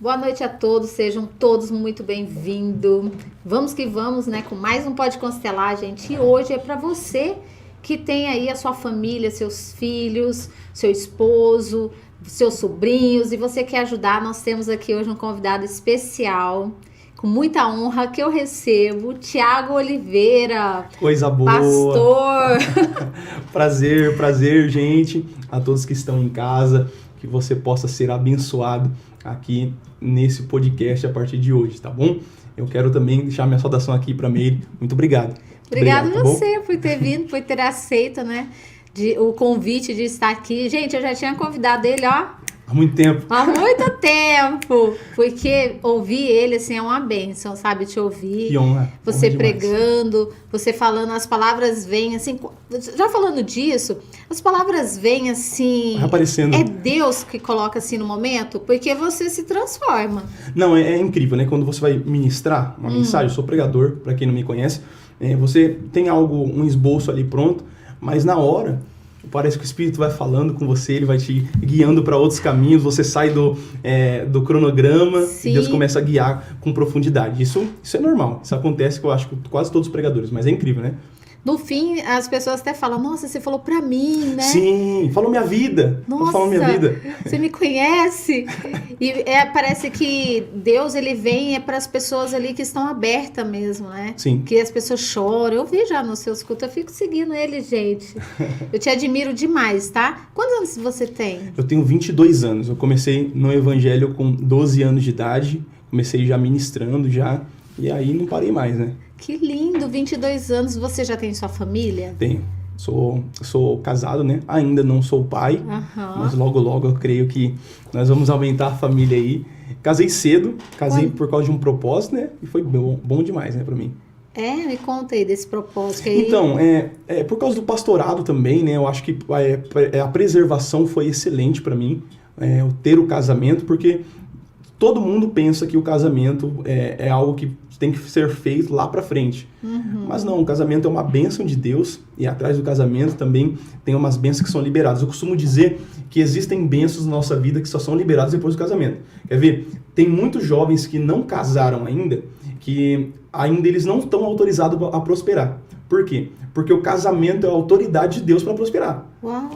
Boa noite a todos, sejam todos muito bem-vindos. Vamos que vamos, né, com mais um Pode Constelar, gente. E hoje é para você que tem aí a sua família, seus filhos, seu esposo, seus sobrinhos, e você quer ajudar. Nós temos aqui hoje um convidado especial, com muita honra, que eu recebo, Tiago Oliveira. Coisa boa. Pastor. Prazer, gente, a todos que estão em casa, que você possa ser abençoado aqui nesse podcast a partir de hoje, tá bom? Eu quero também deixar minha saudação aqui para Meire. Muito obrigado. Obrigado tá você por ter vindo, por ter aceito, né, o convite de estar aqui. Gente, eu já tinha convidado ele, ó, há muito tempo. Há muito tempo, porque ouvir ele, assim, é uma bênção, sabe? Te ouvir, Que honra. você honra pregando, você falando, as palavras vêm, assim, já falando disso, as palavras vêm, assim... Vai aparecendo. É Deus que coloca, assim, no momento, porque você se transforma. Não, é incrível, né? Quando você vai ministrar uma mensagem, eu sou pregador, para quem não me conhece, você tem um esboço ali pronto, mas na hora... Parece que o Espírito vai falando com você, ele vai te guiando para outros caminhos, você sai do cronograma. Sim. E Deus começa a guiar com profundidade. Isso é normal, isso acontece, que eu acho, com quase todos os pregadores, mas é incrível, né? No fim, as pessoas até falam, nossa, você falou pra mim, né? Sim, falou minha vida. Nossa, falou minha vida. Você me conhece? E parece que Deus, ele vem para as pessoas ali que estão abertas mesmo, né? Sim. Que as pessoas choram. Eu vi já nos seus cultos, eu fico seguindo ele, gente. Eu te admiro demais, tá? Quantos anos você tem? Eu tenho 22 anos. Eu comecei no evangelho com 12 anos de idade. Comecei já ministrando, e aí não parei mais, né? Que lindo, 22 anos. Você já tem sua família? Tenho. Sou casado, né? Ainda não sou pai, mas logo eu creio que nós vamos aumentar a família aí. Casei cedo, por causa de um propósito, né? E foi bom demais, né, pra mim. Me conta aí desse propósito aí. Então, por causa do pastorado também, né? Eu acho que a preservação foi excelente pra mim, eu ter o casamento, porque todo mundo pensa que o casamento é algo que tem que ser feito lá pra frente. Mas não, o casamento é uma bênção de Deus, e atrás do casamento também tem umas bênçãos que são liberadas. Eu costumo dizer que existem bênçãos na nossa vida que só são liberadas depois do casamento. Quer ver? Tem muitos jovens que não casaram ainda, que ainda eles não estão autorizados a prosperar. Por quê? Porque o casamento é a autoridade de Deus para prosperar. Uau.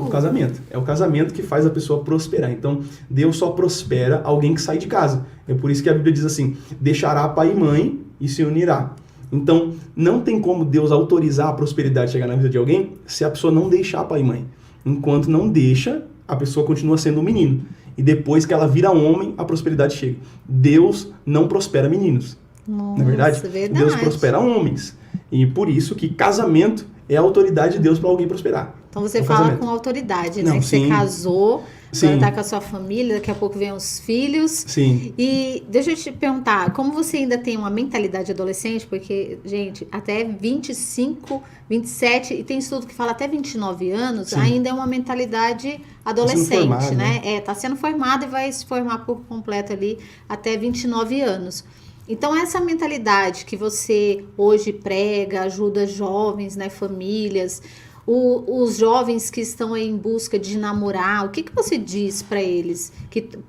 É o casamento que faz a pessoa prosperar. Então, Deus só prospera alguém que sai de casa. É por isso que a Bíblia diz assim, deixará pai e mãe e se unirá. Então, não tem como Deus autorizar a prosperidade chegar na vida de alguém se a pessoa não deixar pai e mãe. Enquanto não deixa, a pessoa continua sendo um menino. E depois que ela vira homem, a prosperidade chega. Deus não prospera meninos. Nossa, Não é verdade? Deus prospera homens. E por isso que casamento é a autoridade de Deus para alguém prosperar. Então você fala casamento com autoridade, né? Não, que sim. Você casou, Sim. agora tá com a sua família, daqui a pouco vem os filhos. Sim. E deixa eu te perguntar, como você ainda tem uma mentalidade adolescente, porque, gente, até 25, 27, e tem estudo que fala até 29 anos, sim, ainda é uma mentalidade adolescente, formado, né? Tá sendo formado e vai se formar por completo ali até 29 anos. Então, essa mentalidade que você hoje prega, ajuda jovens, né, famílias, os jovens que estão aí em busca de namorar, o que você diz para eles?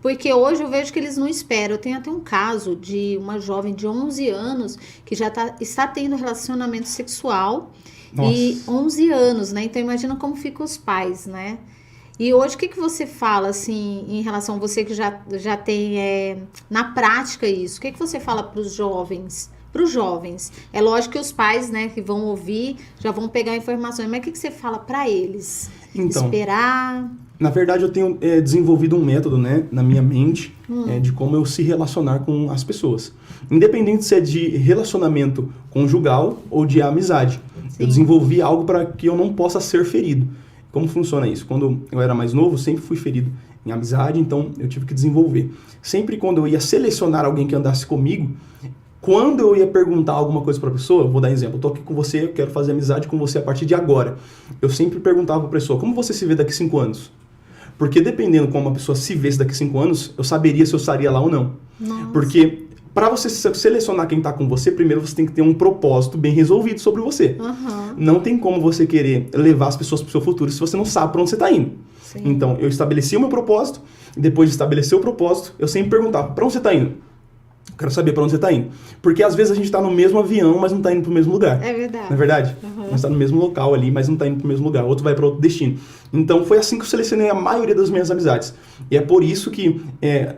Porque hoje eu vejo que eles não esperam. Eu tenho até um caso de uma jovem de 11 anos que já está tendo relacionamento sexual. Nossa. E 11 anos, né? Então, imagina como ficam os pais, né? E hoje, o que você fala, assim, em relação a você que já tem na prática isso? O que você fala para os jovens? Para os jovens. É lógico que os pais, né, que vão ouvir, já vão pegar informações, mas o que você fala para eles? Então, esperar? Na verdade, eu tenho desenvolvido um método, né, na minha mente, de como eu se relacionar com as pessoas. Independente se é de relacionamento conjugal ou de amizade. Sim. Eu desenvolvi algo para que eu não possa ser ferido. Como funciona isso? Quando eu era mais novo, sempre fui ferido em amizade, então eu tive que desenvolver. Sempre quando eu ia selecionar alguém que andasse comigo, quando eu ia perguntar alguma coisa para a pessoa, vou dar um exemplo, eu tô aqui com você, eu quero fazer amizade com você a partir de agora. Eu sempre perguntava para a pessoa, como você se vê daqui 5 anos? Porque dependendo como a pessoa se vê daqui 5 anos, eu saberia se eu estaria lá ou não. Nossa. Porque para você selecionar quem está com você, primeiro você tem que ter um propósito bem resolvido sobre você. Uhum. Não tem como você querer levar as pessoas para o seu futuro se você não sabe para onde você está indo. Sim. Então, eu estabeleci o meu propósito, depois de estabelecer o propósito, eu sempre perguntava, para onde você está indo? Eu quero saber para onde você está indo. Porque às vezes a gente está no mesmo avião, mas não está indo para o mesmo lugar. É verdade. Não é verdade? Uhum. A gente está no mesmo local ali, mas não está indo para o mesmo lugar. Outro vai para outro destino. Então foi assim que eu selecionei a maioria das minhas amizades. E é por isso que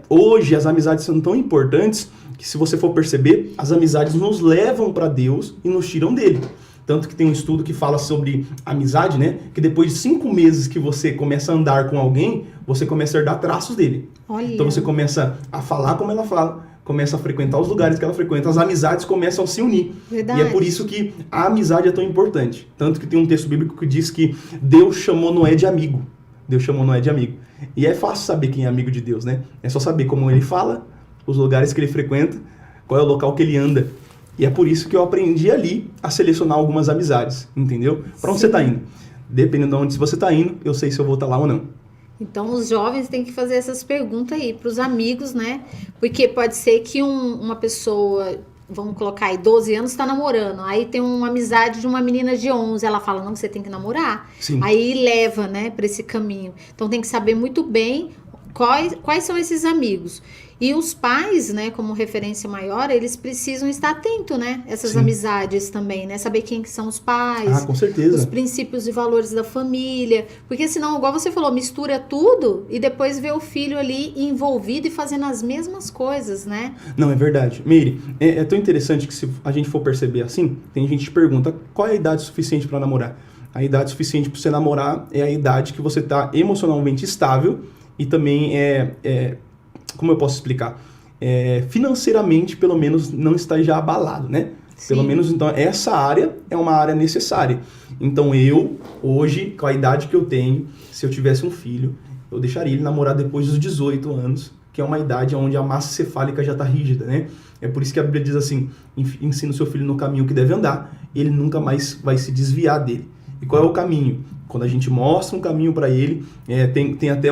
hoje as amizades são tão importantes que, se você for perceber, as amizades nos levam para Deus e nos tiram dele. Tanto que tem um estudo que fala sobre amizade, né? Que depois de 5 meses que você começa a andar com alguém, você começa a herdar traços dele. Olha. Então você começa a falar como ela fala, começa a frequentar os lugares que ela frequenta, as amizades começam a se unir. Verdade. E é por isso que a amizade é tão importante. Tanto que tem um texto bíblico que diz que Deus chamou Noé de amigo. Deus chamou Noé de amigo. E é fácil saber quem é amigo de Deus, né? É só saber como ele fala, os lugares que ele frequenta, qual é o local que ele anda. E é por isso que eu aprendi ali a selecionar algumas amizades, entendeu? Para onde você está indo? Dependendo de onde você está indo, eu sei se eu vou estar lá ou não. Então, os jovens têm que fazer essas perguntas aí para os amigos, né? Porque pode ser que uma pessoa, vamos colocar aí, 12 anos, está namorando. Aí tem uma amizade de uma menina de 11. Ela fala, não, você tem que namorar. Sim. Aí leva, né, para esse caminho. Então, tem que saber muito bem quais são esses amigos. E os pais, né, como referência maior, eles precisam estar atentos, né? Essas Sim. amizades também, né? Saber quem que são os pais. Ah, com certeza. Os princípios e valores da família. Porque senão, igual você falou, mistura tudo e depois vê o filho ali envolvido e fazendo as mesmas coisas, né? Não, é verdade. Meire, é tão interessante que, se a gente for perceber assim, tem gente que pergunta qual é a idade suficiente para namorar. A idade suficiente para você namorar é a idade que você está emocionalmente estável e também como eu posso explicar? Financeiramente, pelo menos, não está já abalado, né? Sim. Pelo menos, então, essa área é uma área necessária. Então, eu, hoje, com a idade que eu tenho, se eu tivesse um filho, eu deixaria ele namorar depois dos 18 anos, que é uma idade onde a massa cefálica já está rígida, né? É por isso que a Bíblia diz assim, ensina o seu filho no caminho que deve andar, ele nunca mais vai se desviar dele. E qual é o caminho? Quando a gente mostra um caminho para ele, tem até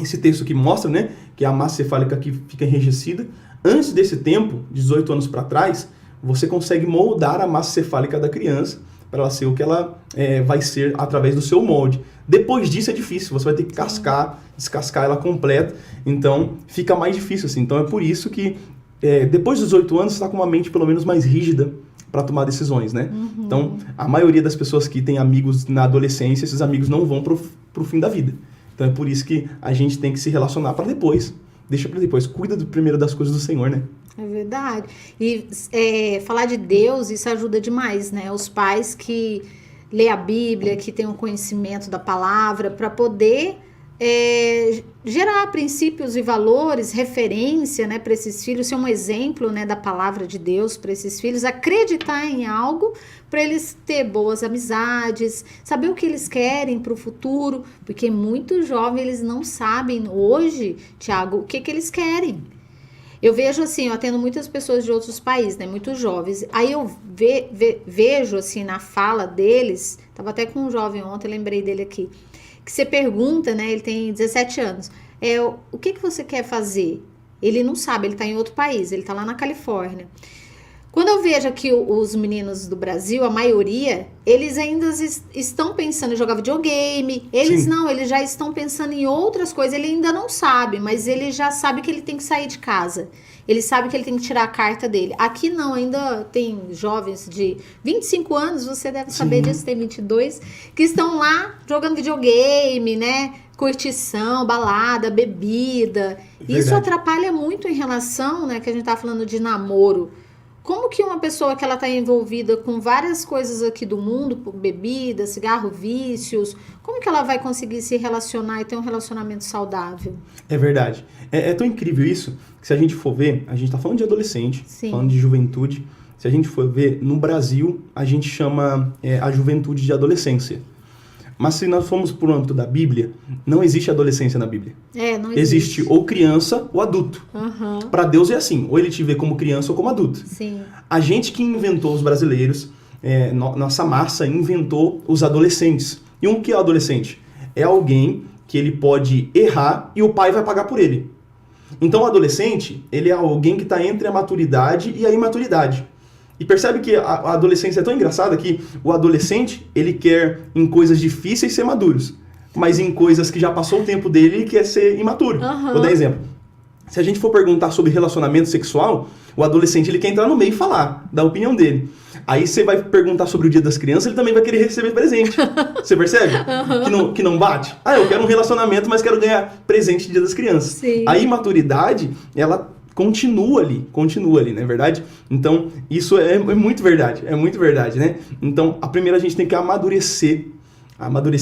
esse texto que mostra, né, que a massa cefálica que fica enrijecida. Antes desse tempo, 18 anos para trás, você consegue moldar a massa cefálica da criança para ela ser o que ela vai ser através do seu molde. Depois disso é difícil, você vai ter que descascar ela completa, então fica mais difícil assim. Então é por isso que depois dos 18 anos você está com uma mente pelo menos mais rígida para tomar decisões, né? Uhum. Então, a maioria das pessoas que tem amigos na adolescência, esses amigos não vão pro fim da vida. Então, é por isso que a gente tem que se relacionar para depois. Deixa para depois. Cuida primeiro das coisas do Senhor, né? É verdade. E falar de Deus, isso ajuda demais, né? Os pais que lê a Bíblia, que tem um conhecimento da palavra, para poder gerar princípios e valores, referência, né, para esses filhos, ser um exemplo, né, da palavra de Deus para esses filhos, acreditar em algo para eles ter boas amizades, saber o que eles querem para o futuro, porque muitos jovens eles não sabem hoje, Tiago, o que eles querem. Eu vejo assim, eu atendo muitas pessoas de outros países, né, muitos jovens, aí eu vejo assim na fala deles, tava até com um jovem ontem, lembrei dele aqui, que você pergunta, né, ele tem 17 anos, o que você quer fazer? Ele não sabe, ele está em outro país, ele está lá na Califórnia. Quando eu vejo aqui os meninos do Brasil, a maioria, eles ainda estão pensando em jogar videogame, eles Sim. não, eles já estão pensando em outras coisas, ele ainda não sabe, mas ele já sabe que ele tem que sair de casa. Ele sabe que ele tem que tirar a carta dele. Aqui não, ainda tem jovens de 25 anos, você deve saber disso, tem 22, que estão lá jogando videogame, né? Curtição, balada, bebida. Verdade. Isso atrapalha muito em relação, né? Que a gente tá falando de namoro. Como que uma pessoa que ela tá envolvida com várias coisas aqui do mundo, bebida, cigarro, vícios, como que ela vai conseguir se relacionar e ter um relacionamento saudável? É verdade. É tão incrível isso, que se a gente for ver, a gente tá falando de adolescente, Sim. falando de juventude. Se a gente for ver, no Brasil, a gente chama a juventude de adolescência. Mas se nós formos por âmbito da Bíblia, não existe adolescência na Bíblia. Não existe. Existe ou criança ou adulto. Uhum. Para Deus é assim, ou ele te vê como criança ou como adulto. Sim. A gente que inventou os brasileiros, nossa massa inventou os adolescentes. E o que é adolescente? É alguém que ele pode errar e o pai vai pagar por ele. Então o adolescente, ele é alguém que está entre a maturidade e a imaturidade. E percebe que a adolescência é tão engraçada que o adolescente, ele quer em coisas difíceis ser maduros. mas em coisas que já passou o tempo dele e quer ser imaturo. Vou dar exemplo. Se a gente for perguntar sobre relacionamento sexual, o adolescente ele quer entrar no meio e falar da opinião dele. Aí você vai perguntar sobre o Dia das Crianças, ele também vai querer receber presente. Você percebe? Que não bate? Ah, eu quero um relacionamento, mas quero ganhar presente no Dia das Crianças. Sim. A imaturidade, ela continua ali, não é verdade? Então, isso é muito verdade, né? Então, a primeira a gente tem que amadurecer,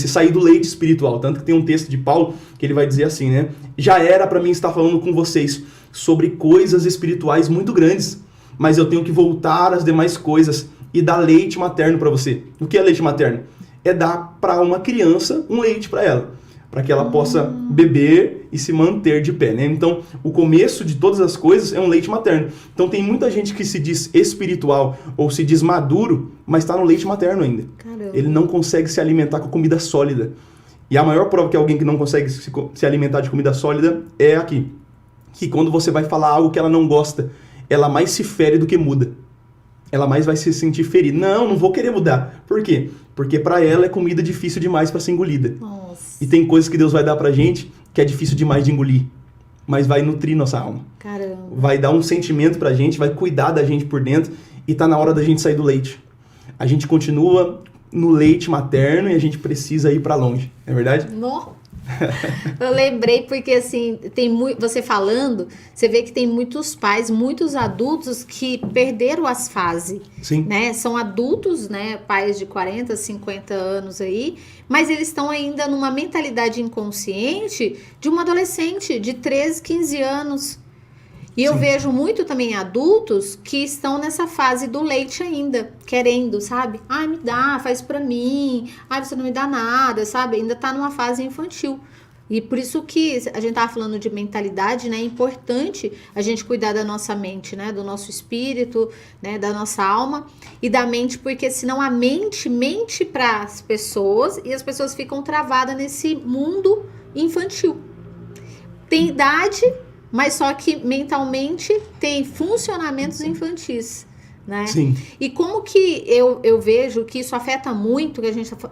sair do leite espiritual. Tanto que tem um texto de Paulo que ele vai dizer assim, né? Já era para mim estar falando com vocês sobre coisas espirituais muito grandes, mas eu tenho que voltar às demais coisas e dar leite materno para você. O que é leite materno? É dar para uma criança um leite para ela, para que ela possa beber e se manter de pé, né? Então, o começo de todas as coisas é um leite materno. Então, tem muita gente que se diz espiritual ou se diz maduro, mas está no leite materno ainda. Caramba. Ele não consegue se alimentar com comida sólida. E a maior prova que alguém que não consegue se alimentar de comida sólida é aqui. Que quando você vai falar algo que ela não gosta, ela mais se fere do que muda. Ela mais vai se sentir ferida. Não vou querer mudar. Por quê? Porque para ela é comida difícil demais para ser engolida. Nossa. E tem coisas que Deus vai dar pra gente que é difícil demais de engolir, mas vai nutrir nossa alma. Caramba. Vai dar um sentimento pra gente, vai cuidar da gente por dentro e tá na hora da gente sair do leite. A gente continua no leite materno e a gente precisa ir pra longe, não é verdade? Não. Eu lembrei porque assim, você falando, você vê que tem muitos pais, muitos adultos que perderam as fases. Sim. Né? São adultos, né? Pais de 40, 50 anos aí, mas eles estão ainda numa mentalidade inconsciente de um adolescente de 13, 15 anos. E eu Sim. vejo muito também adultos que estão nessa fase do leite ainda, querendo, sabe? Ai, me dá, faz pra mim. Ai, você não me dá nada, sabe? Ainda tá numa fase infantil. E por isso que a gente tava falando de mentalidade, né? É importante a gente cuidar da nossa mente, né? Do nosso espírito, né? Da nossa alma e da mente, porque senão a mente mente para as pessoas e as pessoas ficam travadas nesse mundo infantil. Tem idade, mas só que mentalmente tem funcionamentos infantis, né? Sim. E como que eu vejo que isso afeta muito,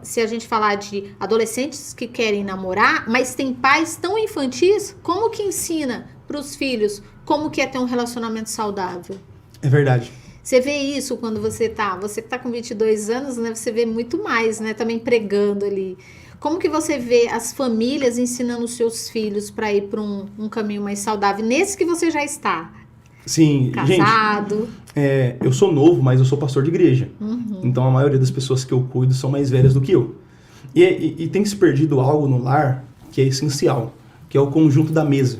se a gente falar de adolescentes que querem namorar, mas tem pais tão infantis, como que ensina para os filhos como que é ter um relacionamento saudável? É verdade. Você vê isso quando você que tá com 22 anos, né? Você vê muito mais, né? Também pregando ali. Como que você vê as famílias ensinando os seus filhos para ir para um caminho mais saudável, nesse que você já está? Sim, Casado. Gente, eu sou novo, mas eu sou pastor de igreja. Então a maioria das pessoas que eu cuido são mais velhas do que eu. E tem se perdido algo no lar que é essencial, que é o conjunto da mesa.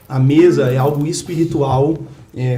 A mesa é algo espiritual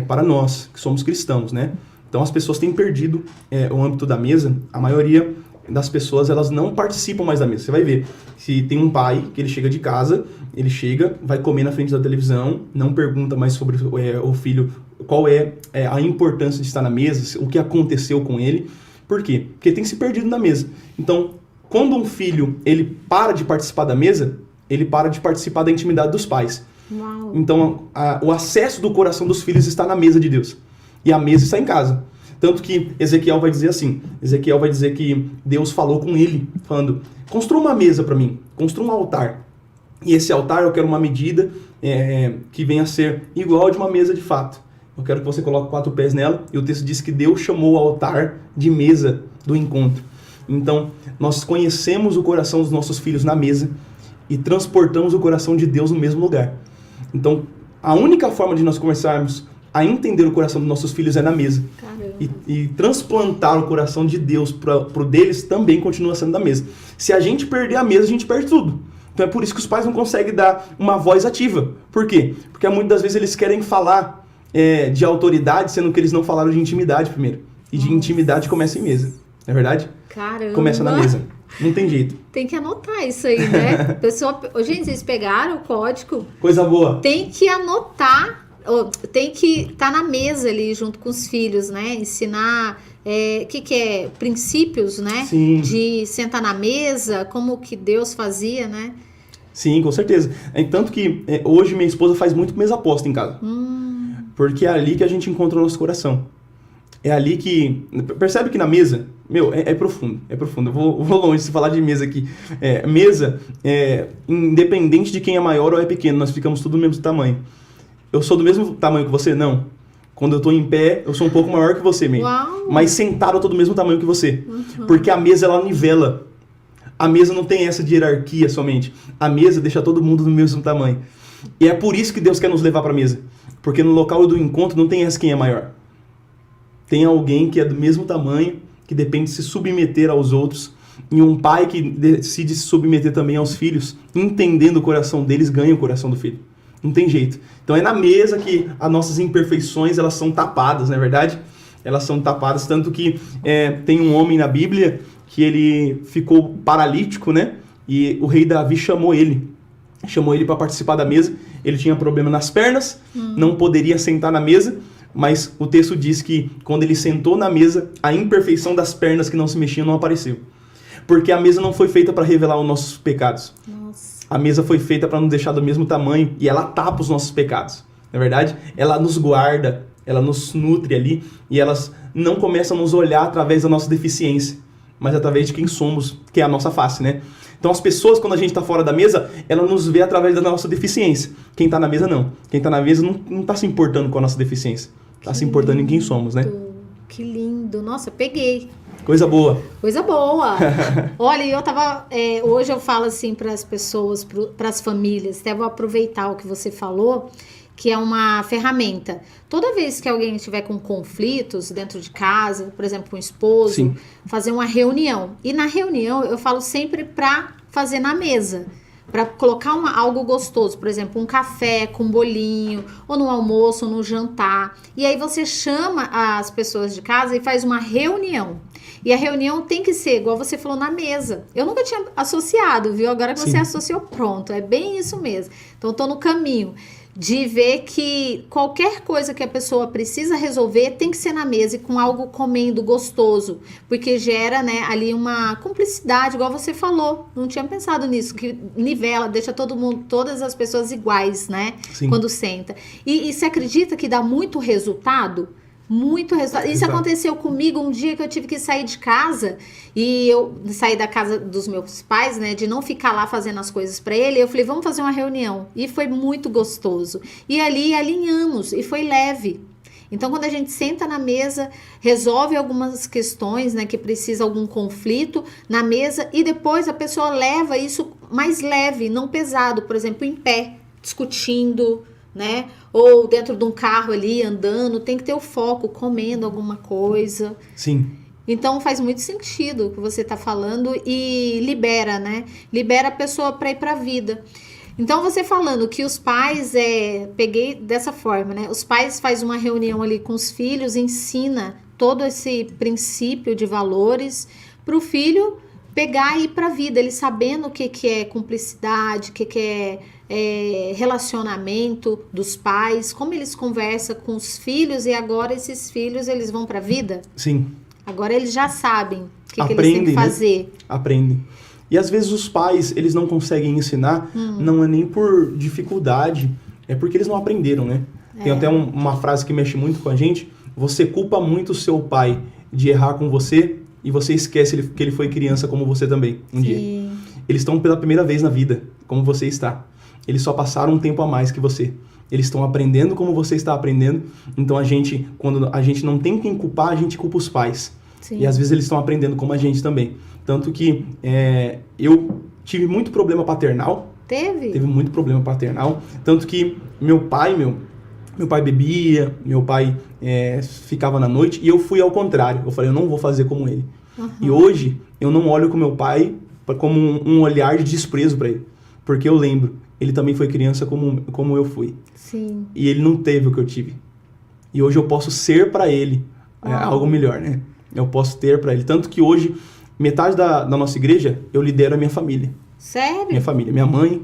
para nós, que somos cristãos, né? Então as pessoas têm perdido o âmbito da mesa. A maioria das pessoas, elas não participam mais da mesa. Você vai ver, se tem um pai que ele chega de casa, ele chega, vai comer na frente da televisão, não pergunta mais sobre o filho, qual é a importância de estar na mesa, o que aconteceu com ele. Por quê? Porque tem se perdido na mesa. Então, quando um filho, ele para de participar da mesa, ele para de participar da intimidade dos pais. Uau. Então, o acesso do coração dos filhos está na mesa de Deus. E a mesa está em casa. Tanto que Ezequiel vai dizer assim, Ezequiel vai dizer que Deus falou com ele, falando, construa uma mesa para mim, construa um altar. E esse altar eu quero uma medida que venha a ser igual de uma mesa de fato. Eu quero que você coloque 4 pés nela. E o texto diz que Deus chamou o altar de mesa do encontro. Então, nós conhecemos o coração dos nossos filhos na mesa e transportamos o coração de Deus no mesmo lugar. Então, a única forma de nós começarmos a entender o coração dos nossos filhos é na mesa. E transplantar o coração de Deus pro deles também continua sendo da mesa. Se a gente perder a mesa, a gente perde tudo. Então é por isso que os pais não conseguem dar uma voz ativa. Por quê? Porque muitas das vezes eles querem falar de autoridade, sendo que eles não falaram de intimidade primeiro. E de intimidade começa em mesa. Não é verdade? Caramba. Começa na mesa. Não tem jeito. Tem que anotar isso aí, né? Pessoa, gente, vocês pegaram o código? Coisa boa. Tem que anotar. Tem que estar na mesa ali junto com os filhos, né? Ensinar que é princípios, né? Sim. De sentar na mesa, como que Deus fazia, né? Sim, com certeza. Tanto que hoje minha esposa faz muito mesa posta em casa. Porque é ali que a gente encontra o nosso coração. É ali que... Percebe que na mesa, Meu, é profundo, é profundo. Eu vou longe se falar de mesa aqui. Mesa, independente de quem é maior ou é pequeno, nós ficamos tudo do mesmo tamanho. Eu sou do mesmo tamanho que você? Não. Quando eu tô em pé, eu sou um pouco maior que você mesmo. Uau. Mas sentado, eu tô do mesmo tamanho que você. Porque a mesa, ela nivela. A mesa não tem essa de hierarquia somente. A mesa deixa todo mundo do mesmo tamanho. E é por isso que Deus quer nos levar pra mesa. Porque no local do encontro não tem essa quem é maior. Tem alguém que é do mesmo tamanho, que depende de se submeter aos outros. E um pai que decide se submeter também aos filhos, entendendo o coração deles, ganha o coração do filho. Não tem jeito. Então é na mesa que as nossas imperfeições, elas são tapadas, não é verdade? Elas são tapadas, tanto que tem um homem na Bíblia que ele ficou paralítico, né? E o rei Davi chamou ele para participar da mesa. Ele tinha problema nas pernas, não poderia sentar na mesa, mas o texto diz que quando ele sentou na mesa, a imperfeição das pernas que não se mexiam não apareceu. Porque a mesa não foi feita para revelar os nossos pecados. Nossa. A mesa foi feita para nos deixar do mesmo tamanho e ela tapa os nossos pecados. Não é verdade? Ela nos guarda, ela nos nutre ali e elas não começam a nos olhar através da nossa deficiência, mas através de quem somos, que é a nossa face, né? Então as pessoas, quando a gente está fora da mesa, ela nos vê através da nossa deficiência. Quem está na mesa, não. Quem está na mesa não está se importando com a nossa deficiência. Está se importando em quem somos, né? Que lindo. Nossa, peguei. Coisa boa. Coisa boa. Olha, eu tava... hoje eu falo assim para as pessoas, para as famílias, até vou aproveitar o que você falou, que é uma ferramenta. Toda vez que alguém estiver com conflitos dentro de casa, por exemplo, com o esposo, Sim. fazer uma reunião. E na reunião eu falo sempre para fazer na mesa. Para colocar algo gostoso, por exemplo, um café com bolinho, ou no almoço, ou no jantar. E aí você chama as pessoas de casa e faz uma reunião. E a reunião tem que ser, igual você falou, na mesa. Eu nunca tinha associado, viu? Agora que Sim. você associou, pronto. É bem isso mesmo. Então, tô no caminho de ver que qualquer coisa que a pessoa precisa resolver tem que ser na mesa e com algo comendo gostoso, porque gera, né, ali uma cumplicidade, igual você falou. Não tinha pensado nisso, que nivela, deixa todo mundo, todas as pessoas iguais, né? Sim. Quando senta. E você acredita que dá muito resultado? Muito resultado. Isso aconteceu comigo um dia que eu tive que sair de casa e eu saí da casa dos meus pais, né, de não ficar lá fazendo as coisas para ele. Eu falei, vamos fazer uma reunião. E foi muito gostoso. E ali alinhamos e foi leve. Então, quando a gente senta na mesa, resolve algumas questões, né, que precisa algum conflito na mesa e depois a pessoa leva isso mais leve, não pesado, por exemplo, em pé, discutindo, né? Ou dentro de um carro ali, andando, tem que ter o foco, comendo alguma coisa. Sim. Então faz muito sentido o que você está falando e libera, né? Libera a pessoa para ir para a vida. Então você falando que os pais, peguei dessa forma, né? Os pais fazem uma reunião ali com os filhos, ensina todo esse princípio de valores para o filho pegar e ir para a vida, ele sabendo o que é cumplicidade, o que é relacionamento dos pais, como eles conversam com os filhos e agora esses filhos eles vão para a vida. Sim. Agora eles já sabem o que eles têm que fazer. Né? Aprendem. E às vezes os pais, eles não conseguem ensinar, não é nem por dificuldade, é porque eles não aprenderam, né? Tem até uma frase que mexe muito com a gente, você culpa muito o seu pai de errar com você e você esquece que ele foi criança como você também, um dia. Eles estão pela primeira vez na vida, como você está. Eles só passaram um tempo a mais que você. Eles estão aprendendo como você está aprendendo. Então, quando a gente não tem quem culpar, a gente culpa os pais. Sim. E às vezes eles estão aprendendo como a gente também. Tanto que eu tive muito problema paternal. Teve muito problema paternal. Tanto que meu pai bebia, meu pai ficava na noite. E eu fui ao contrário. Eu falei, eu não vou fazer como ele. E hoje, eu não olho com meu pai como um olhar de desprezo para ele. Porque eu lembro, ele também foi criança como eu fui. Sim. E ele não teve o que eu tive. E hoje eu posso ser para ele algo melhor, né? Eu posso ter para ele. Tanto que hoje, metade da nossa igreja, eu lidero a minha família. Sério? Minha família. Minha mãe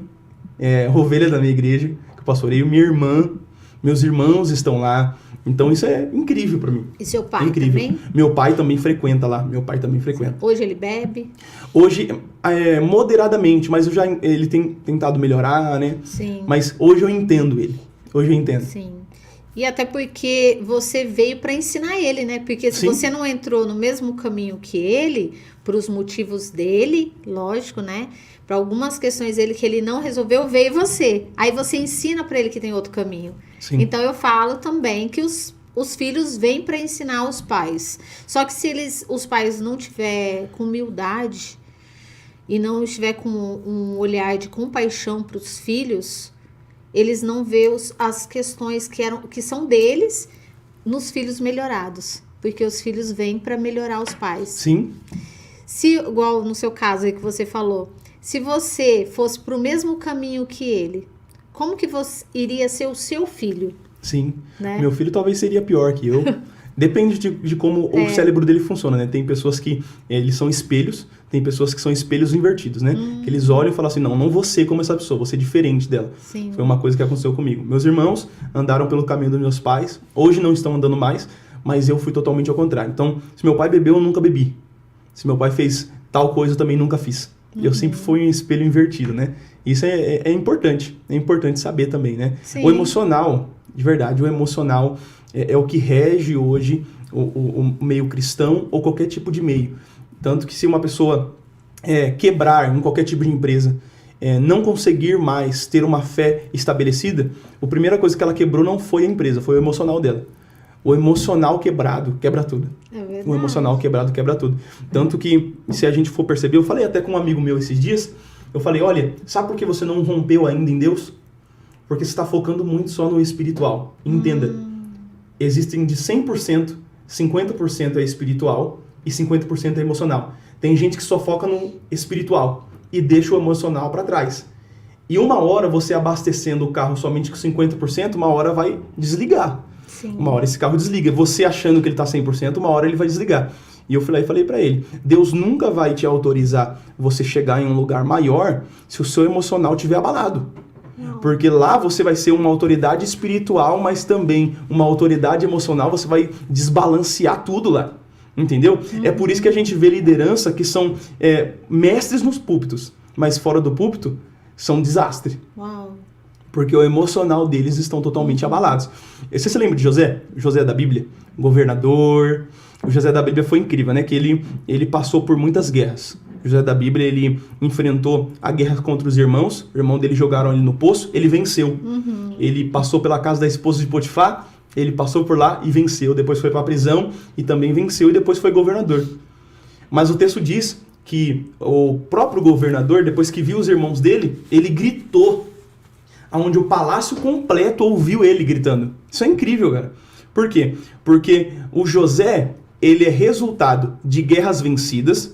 é ovelha da minha igreja, que eu pastoreio. Minha irmã, meus irmãos estão lá. Então isso é incrível para mim. E seu pai também? Meu pai também frequenta lá. Meu pai também frequenta. Hoje ele bebe? Hoje, moderadamente, mas ele tem tentado melhorar, né? Sim. Mas hoje eu entendo ele. Hoje eu entendo. Sim. E até porque você veio para ensinar ele, né? Porque se Sim. você não entrou no mesmo caminho que ele, para os motivos dele, lógico, né? Para algumas questões dele que ele não resolveu, veio você. Aí você ensina para ele que tem outro caminho. Sim. Então eu falo também que os filhos vêm para ensinar os pais. Só que se os pais não tiver com humildade e não estiver com um olhar de compaixão para os filhos, eles não vê as questões que são deles nos filhos melhorados. Porque os filhos vêm para melhorar os pais. Sim. Se, igual no seu caso aí que você falou, se você fosse para o mesmo caminho que ele, como que você iria ser o seu filho? Sim. Né? Meu filho talvez seria pior que eu. Depende de como o cérebro dele funciona, né? Tem pessoas que eles são espelhos, tem pessoas que são espelhos invertidos, né? Que eles olham e falam assim, não vou ser como essa pessoa, vou ser diferente dela. Sim. Foi uma coisa que aconteceu comigo. Meus irmãos andaram pelo caminho dos meus pais, hoje não estão andando mais, mas eu fui totalmente ao contrário. Então, se meu pai bebeu, eu nunca bebi. Se meu pai fez tal coisa, eu também nunca fiz. Eu sempre fui um espelho invertido, né? Isso é importante saber também, né? Sim. O emocional, de verdade, o emocional é o que rege hoje o meio cristão ou qualquer tipo de meio. Tanto que se uma pessoa quebrar em qualquer tipo de empresa, não conseguir mais ter uma fé estabelecida, a primeira coisa que ela quebrou não foi a empresa, foi o emocional dela. O emocional quebrado quebra tudo. É verdade. O emocional quebrado quebra tudo. Tanto que, se a gente for perceber, eu falei até com um amigo meu esses dias, eu falei, olha, sabe por que você não rompeu ainda em Deus? Porque você está focando muito só no espiritual. Entenda, existem de 100%, 50% é espiritual e 50% é emocional. Tem gente que só foca no espiritual e deixa o emocional para trás. E uma hora você abastecendo o carro somente com 50%, uma hora vai desligar. Sim. Uma hora esse carro desliga. Você achando que ele está 100%, uma hora ele vai desligar. E eu falei para ele, Deus nunca vai te autorizar você chegar em um lugar maior se o seu emocional estiver abalado. Não. Porque lá você vai ser uma autoridade espiritual, mas também uma autoridade emocional, você vai desbalancear tudo lá. Entendeu? É por isso que a gente vê liderança que são mestres nos púlpitos, mas fora do púlpito são desastre. Uau. Porque o emocional deles estão totalmente abalados. Você se lembra de José? José da Bíblia? Governador. O José da Bíblia foi incrível, né? Que ele passou por muitas guerras. O José da Bíblia, ele enfrentou a guerra contra os irmãos. O irmão dele jogaram ele no poço, ele venceu. Ele passou pela casa da esposa de Potifar, ele passou por lá e venceu. Depois foi para a prisão e também venceu e depois foi governador. Mas o texto diz que o próprio governador, depois que viu os irmãos dele, ele gritou, onde o palácio completo ouviu ele gritando. Isso é incrível, cara. Por quê? Porque o José, ele é resultado de guerras vencidas,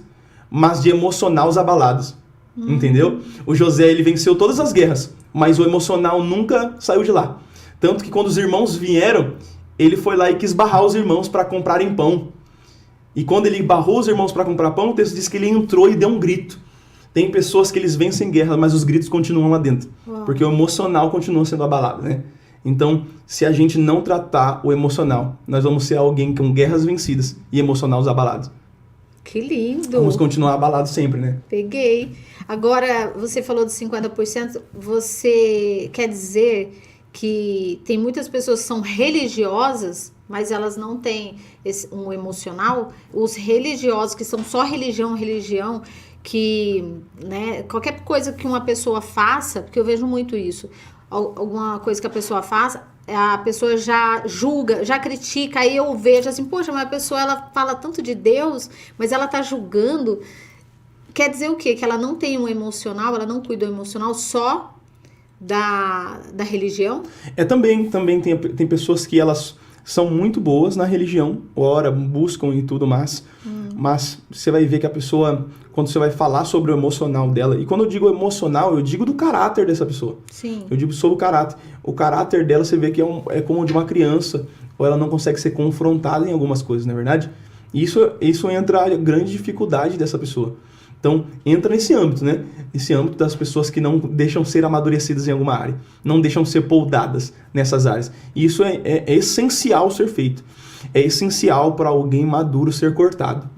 mas de emocionais abalados. Entendeu? O José, ele venceu todas as guerras, mas o emocional nunca saiu de lá. Tanto que quando os irmãos vieram, ele foi lá e quis barrar os irmãos para comprarem pão. E quando ele barrou os irmãos para comprar pão, o texto diz que ele entrou e deu um grito. Tem pessoas que eles vencem guerra, mas os gritos continuam lá dentro. Uau. Porque o emocional continua sendo abalado, né? Então, se a gente não tratar o emocional, nós vamos ser alguém com guerras vencidas e emocionais abalados. Que lindo. Vamos continuar abalados sempre, né? Peguei. Agora, você falou de 50%, você quer dizer que tem muitas pessoas que são religiosas, mas elas não têm um emocional? Os religiosos que são só religião, que, né, qualquer coisa que uma pessoa faça, porque eu vejo muito isso, alguma coisa que a pessoa faça, a pessoa já julga, já critica, aí eu vejo assim, poxa, mas a pessoa, ela fala tanto de Deus, mas ela tá julgando. Quer dizer o quê? Que ela não tem um emocional, ela não cuida do emocional só da religião? Também tem pessoas que elas são muito boas na religião, ora, buscam e tudo mais, mas você vai ver que a pessoa, quando você vai falar sobre o emocional dela, e quando eu digo emocional, eu digo do caráter dessa pessoa. Sim. Eu digo sobre o caráter. O caráter dela, você vê que é como o de uma criança, ou ela não consegue ser confrontada em algumas coisas, não é verdade? Isso entra a grande dificuldade dessa pessoa. Então, entra nesse âmbito, né? Esse âmbito das pessoas que não deixam ser amadurecidas em alguma área, não deixam ser poldadas nessas áreas. E isso é essencial ser feito. É essencial para alguém maduro ser cortado.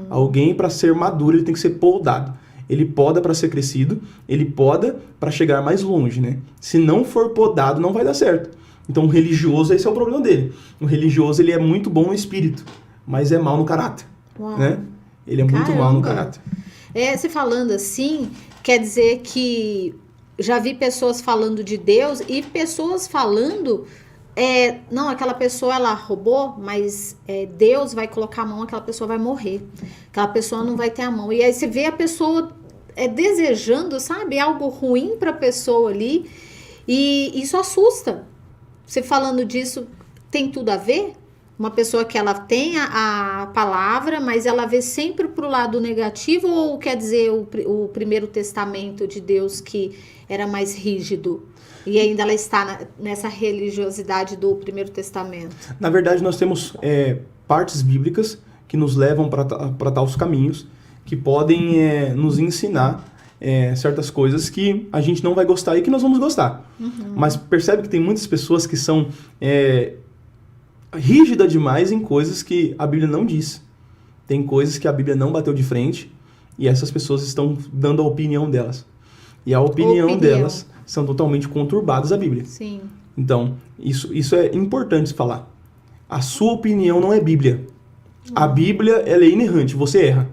Alguém, para ser maduro, ele tem que ser poldado. Ele poda para ser crescido, ele poda para chegar mais longe, né? Se não for podado, não vai dar certo. Então o religioso, esse é o problema dele. O religioso, ele é muito bom no espírito, mas é mal no caráter, né? Ele é muito mal no caráter. Você falando assim, quer dizer que já vi pessoas falando de Deus e pessoas falando, não, aquela pessoa ela roubou, mas Deus vai colocar a mão, aquela pessoa vai morrer. Aquela pessoa não vai ter a mão. E aí você vê a pessoa desejando, sabe, algo ruim para a pessoa ali, e isso assusta. Você falando disso, tem tudo a ver? Uma pessoa que ela tem a palavra, mas ela vê sempre pro lado negativo, ou quer dizer o Primeiro Testamento de Deus que era mais rígido? E ainda ela está nessa religiosidade do Primeiro Testamento? Na verdade, nós temos partes bíblicas que nos levam para tais caminhos, que podem nos ensinar certas coisas que a gente não vai gostar e que nós vamos gostar. Uhum. Mas percebe que tem muitas pessoas que são rígidas demais em coisas que a Bíblia não diz. Tem coisas que a Bíblia não bateu de frente e essas pessoas estão dando a opinião delas. E a opinião delas são totalmente conturbadas à Bíblia. Sim. Então, isso é importante falar. A sua opinião não é Bíblia. A Bíblia, ela é inerrante, você erra.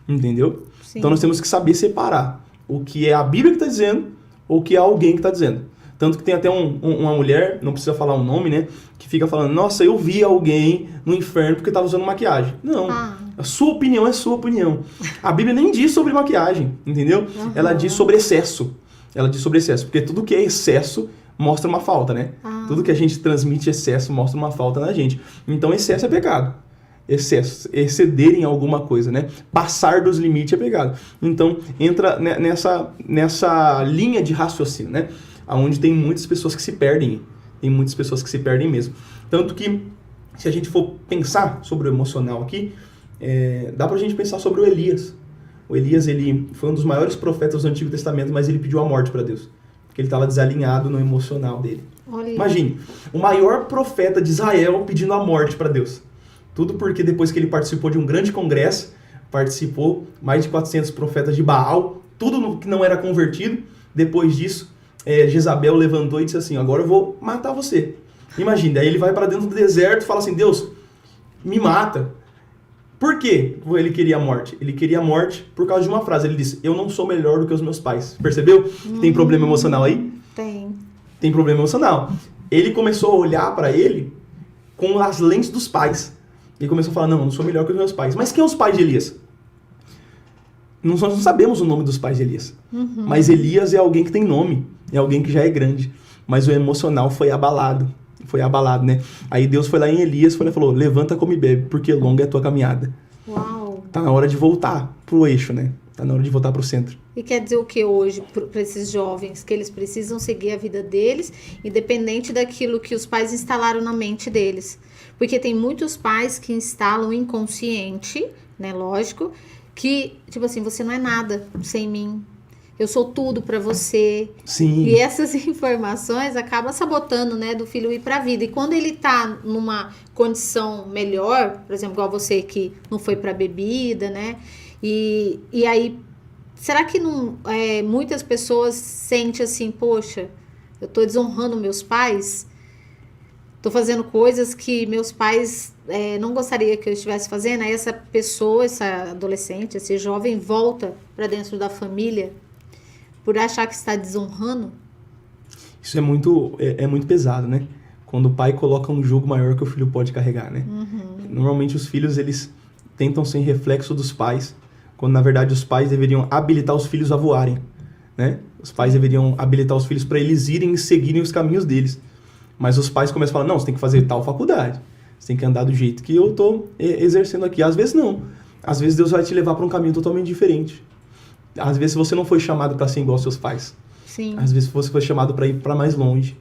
Entendeu? Sim. Então nós temos que saber separar o que é a Bíblia que está dizendo ou o que é alguém que está dizendo. Tanto que tem até uma mulher, não precisa falar o nome, né? Que fica falando, nossa, eu vi alguém no inferno porque estava usando maquiagem. Não, a sua opinião é sua opinião. A Bíblia nem diz sobre maquiagem, entendeu? Uhum. Ela diz sobre excesso. Ela diz sobre excesso, porque tudo que é excesso mostra uma falta, né? Tudo que a gente transmite excesso mostra uma falta na gente. Então excesso é pecado. Excesso, exceder em alguma coisa, né? Passar dos limites é pecado. Então entra nessa linha de raciocínio, né? Onde tem muitas pessoas que se perdem. Tem muitas pessoas que se perdem mesmo. Tanto que, se a gente for pensar sobre o emocional aqui, dá pra gente pensar sobre o Elias. O Elias, ele foi um dos maiores profetas do Antigo Testamento, mas ele pediu a morte para Deus. Porque ele estava desalinhado no emocional dele. Olha. Imagine, o maior profeta de Israel pedindo a morte para Deus. Tudo porque depois que ele participou de um grande congresso, participou mais de 400 profetas de Baal, tudo que não era convertido. Depois disso, Jezabel levantou e disse assim, agora eu vou matar você. Imagina, aí ele vai para dentro do deserto e fala assim, Deus, me mata. Por quê ele queria a morte? Ele queria a morte por causa de uma frase. Ele disse, eu não sou melhor do que os meus pais. Percebeu? Tem problema emocional aí? Tem problema emocional. Ele começou a olhar para ele com as lentes dos pais. Ele começou a falar, não, eu não sou melhor que os meus pais. Mas quem é os pais de Elias? Nós não sabemos o nome dos pais de Elias. Uhum. Mas Elias é alguém que tem nome. É alguém que já é grande. Mas o emocional foi abalado. Foi abalado, né? Aí Deus foi lá em Elias e falou, levanta, come e bebe, porque longa é a tua caminhada. Uau! Tá na hora de voltar pro eixo, né? Tá na hora de voltar pro centro. E quer dizer o que hoje para esses jovens? Que eles precisam seguir a vida deles, independente daquilo que os pais instalaram na mente deles. Porque tem muitos pais que instalam inconsciente, né? Lógico, que, tipo assim, você não é nada sem mim. Eu sou tudo pra você. Sim. E essas informações acabam sabotando, né, do filho ir pra vida. E quando ele tá numa condição melhor, por exemplo, igual você que não foi pra bebida, né? E aí, será que não, muitas pessoas sentem assim, poxa, eu tô desonrando meus pais? Tô fazendo coisas que meus pais não gostariam que eu estivesse fazendo? Aí essa pessoa, essa adolescente, esse jovem volta pra dentro da família por achar que está desonrando? Isso é muito pesado, né? Quando o pai coloca um jugo maior que o filho pode carregar, né? Uhum. Normalmente os filhos, eles tentam ser reflexo dos pais, quando na verdade os pais deveriam habilitar os filhos a voarem, né? Os pais deveriam habilitar os filhos para eles irem e seguirem os caminhos deles. Mas os pais começam a falar, não, você tem que fazer tal faculdade, você tem que andar do jeito que eu tô exercendo aqui. Às vezes não. Às vezes Deus vai te levar para um caminho totalmente diferente. Às vezes você não foi chamado para ser igual aos seus pais. Sim. Às vezes você foi chamado para ir para mais longe.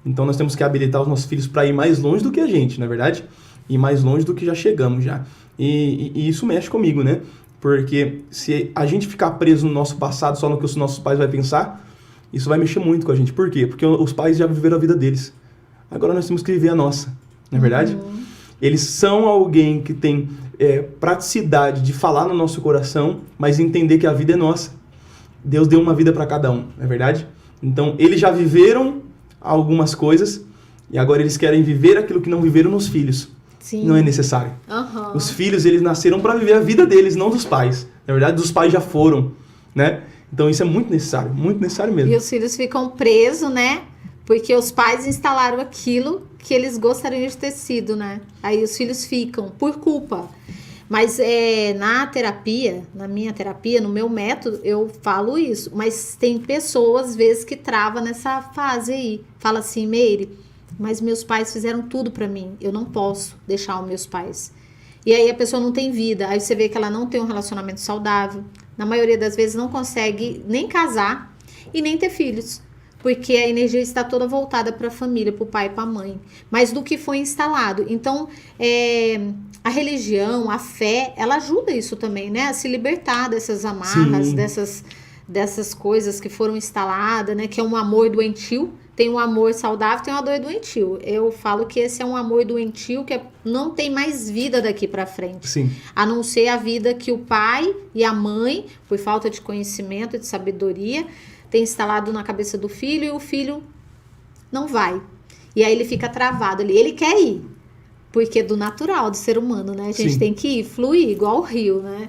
Então nós temos que habilitar os nossos filhos para ir mais longe do que a gente, não é verdade? Ir mais longe do que já chegamos já. E isso mexe comigo, né? Porque se a gente ficar preso no nosso passado, só no que os nossos pais vão pensar, isso vai mexer muito com a gente. Por quê? Porque os pais já viveram a vida deles. Agora nós temos que viver a nossa, não é verdade? Uhum. Eles são alguém que tem praticidade de falar no nosso coração, mas entender que a vida é nossa. Deus deu uma vida para cada um, não é verdade? Então, eles já viveram algumas coisas E agora eles querem viver aquilo que não viveram nos filhos. Sim. Não é necessário. Uhum. Os filhos, eles nasceram para viver a vida deles, não dos pais. Na verdade, dos pais já foram, né? Então isso é muito necessário mesmo. E os filhos ficam presos, né? Porque os pais instalaram aquilo que eles gostariam de ter sido, né? Aí os filhos ficam por culpa. Mas na terapia, na minha terapia, no meu método, eu falo isso. Mas tem pessoas, às vezes, que travam nessa fase aí. Fala assim, Meire, mas meus pais fizeram tudo pra mim. Eu não posso deixar os meus pais. E aí a pessoa não tem vida. Aí você vê que ela não tem um relacionamento saudável. Na maioria das vezes não consegue nem casar e nem ter filhos. Porque a energia está toda voltada para a família, para o pai e para a mãe. Mas do que foi instalado. Então, a religião, a fé, ela ajuda isso também, né? A se libertar dessas amarras, dessas coisas que foram instaladas, né? Que é um amor doentio. Tem um amor saudável, tem um amor doentio. Eu falo que esse é um amor doentio que não tem mais vida daqui para frente. Sim. A não ser a vida que o pai e a mãe, por falta de conhecimento, de sabedoria, tem instalado na cabeça do filho e o filho não vai. E aí ele fica travado ali. Ele quer ir, porque é do natural do ser humano, né? A gente Sim. tem que ir, fluir, igual o rio, né?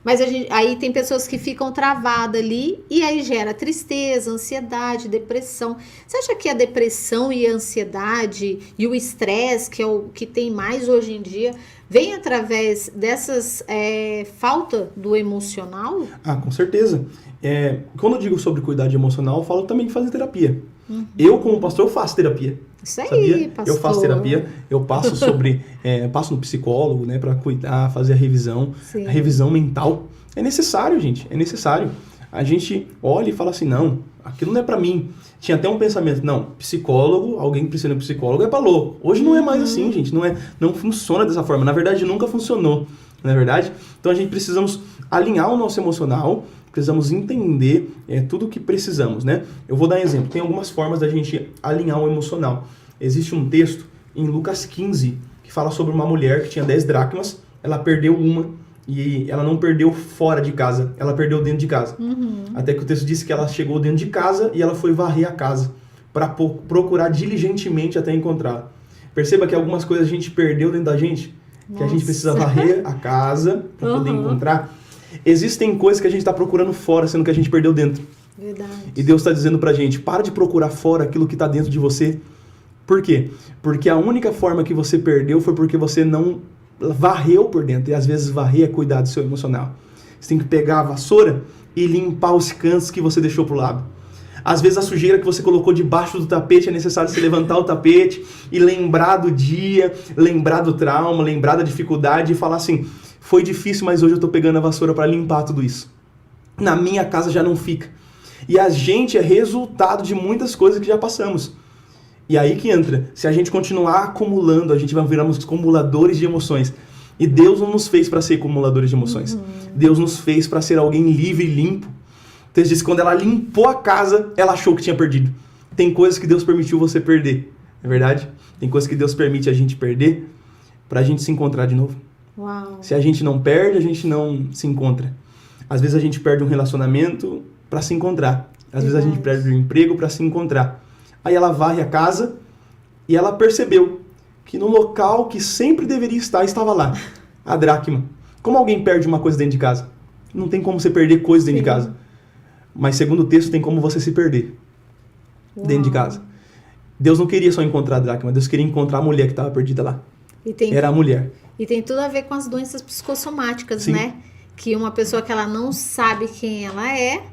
Mas aí tem pessoas que ficam travadas ali e aí gera tristeza, ansiedade, depressão. Você acha que a depressão e a ansiedade e o estresse, que é o que tem mais hoje em dia, vem através dessas falta do emocional? Ah, com certeza. Quando eu digo sobre cuidado emocional, eu falo também de fazer terapia. Eu, como pastor, eu faço terapia. Isso aí, sabia? pastor. Eu faço terapia, eu passo passo no psicólogo, né, para cuidar, fazer a revisão. Sim. A revisão mental é necessário, gente, é necessário. A gente olha e fala assim, não, aquilo não é para mim. Tinha até um pensamento, não, psicólogo, alguém que precisa de um psicólogo é para louco. Hoje não é mais assim, gente, não funciona dessa forma. Na verdade, nunca funcionou, não é verdade? Então a gente precisamos alinhar o nosso emocional, precisamos entender tudo o que precisamos, né? Eu vou dar um exemplo. Tem algumas formas da gente alinhar o emocional. Existe um texto em Lucas 15 que fala sobre uma mulher que tinha 10 dracmas, ela perdeu uma e ela não perdeu fora de casa, ela perdeu dentro de casa. Até que o texto disse que ela chegou dentro de casa e ela foi varrer a casa para procurar diligentemente até encontrar. Perceba que algumas coisas a gente perdeu dentro da gente, que a gente precisa varrer a casa para poder encontrar. Existem coisas que a gente está procurando fora, sendo que a gente perdeu dentro. Verdade. E Deus está dizendo pra gente, para de procurar fora aquilo que está dentro de você. Por quê? Porque a única forma que você perdeu foi porque você não varreu por dentro. E às vezes varrer é cuidar do seu emocional. Você tem que pegar a vassoura e limpar os cantos que você deixou pro lado. Às vezes a sujeira que você colocou debaixo do tapete é necessário você levantar o tapete e lembrar do dia, lembrar do trauma, lembrar da dificuldade e falar assim, foi difícil, mas hoje eu tô pegando a vassoura para limpar tudo isso. Na minha casa já não fica. E a gente é resultado de muitas coisas que já passamos. E aí que entra, se a gente continuar acumulando, a gente vai virar uns acumuladores de emoções. E Deus não nos fez para ser acumuladores de emoções. Deus nos fez para ser alguém livre e limpo. Então ele disse que quando ela limpou a casa, ela achou que tinha perdido. Tem coisas que Deus permitiu você perder, não é verdade? Tem coisas que Deus permite a gente perder para a gente se encontrar de novo. Uau. Se a gente não perde, a gente não se encontra. Às vezes a gente perde um relacionamento para se encontrar. Às vezes a gente perde um emprego para se encontrar. Aí ela varre a casa e ela percebeu que no local que sempre deveria estar, estava lá. A dracma. Como alguém perde uma coisa dentro de casa? Não tem como você perder coisa dentro de casa. Mas segundo o texto, tem como você se perder dentro de casa. Deus não queria só encontrar a dracma, Deus queria encontrar a mulher que estava perdida lá. Era a mulher. E tem tudo a ver com as doenças psicossomáticas, Sim. né? Que uma pessoa que ela não sabe quem ela é,